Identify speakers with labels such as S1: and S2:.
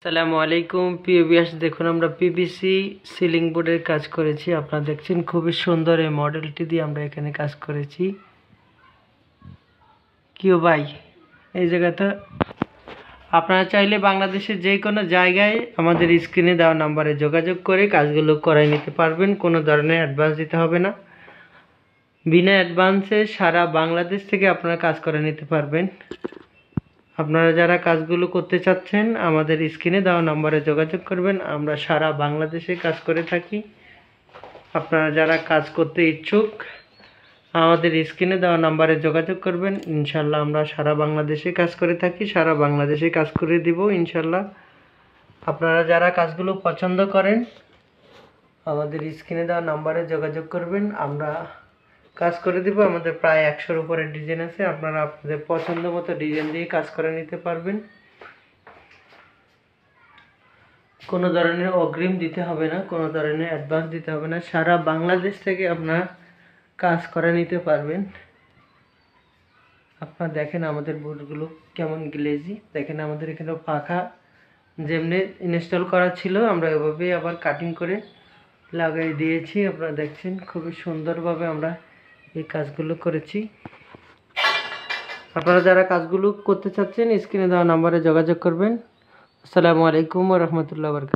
S1: আসসালামু আলাইকুম প্রিয় ভিউয়ার্স, দেখুন আমরা পিভিসি সিলিং বোর্ডের কাজ করেছি। আপনারা দেখছেন খুবই সুন্দর এই মডেলটি দিয়ে আমরা এখানে কাজ করেছি। কিও ভাই, এই জায়গাটা আপনারা চাইলে বাংলাদেশের যে কোনো জায়গায় আমাদের স্ক্রিনে দেওয়া নাম্বারে যোগাযোগ করে কাজগুলো করাই নিতে পারবেন। কোনো ধরনের অ্যাডভান্স দিতে হবে না। বিনা অ্যাডভান্সে সারা বাংলাদেশ থেকে আপনারা কাজ করে নিতে পারবেন। আপনারা যারা কাজগুলো করতে চাচ্ছেন আমাদের স্ক্রিনে দেওয়া নম্বরে যোগাযোগ করবেন। আমরা সারা বাংলাদেশে কাজ করে থাকি। আপনারা যারা কাজ করতে ইচ্ছুক আমাদের স্ক্রিনে দেওয়া নম্বরে যোগাযোগ করবেন। ইনশাল্লাহ আমরা সারা বাংলাদেশে কাজ করে থাকি, সারা বাংলাদেশে কাজ করে দিব ইনশাল্লাহ। আপনারা যারা কাজগুলো পছন্দ করেন আমাদের স্ক্রিনে দেওয়া নম্বরে যোগাযোগ করবেন, আমরা কাজ করে দিব। আমাদের প্রায় 100-র উপরে ডিজাইন আছে। আপনারা আপনাদের পছন্দ মতো ডিজাইন দিয়ে কাজ করে নিতে পারবেন। কোনো ধরনের অগ্রিম দিতে হবে না, কোনো ধরনের অ্যাডভান্স দিতে হবে না। সারা বাংলাদেশ থেকে আপনারা কাজ করে নিতে পারবেন। আপনারা দেখেন আমাদের বোর্ডগুলো কেমন গ্লেজি, দেখেন আমাদের এখানে পাখা যেমনি ইনস্টল করা ছিল আমরা এভাবেই আবার কাটিং করে লাগাই দিয়েছি। আপনারা দেখছেন খুবই সুন্দরভাবে আমরা এই কাজগুলো করেছি। আপনারা যারা কাজগুলো করতে চাচ্ছেন স্ক্রিনে দেওয়া নম্বরে যোগাযোগ করবেন। আসসালামু আলাইকুম ওয়া রাহমাতুল্লাহি ওয়া বারাকাতুহু।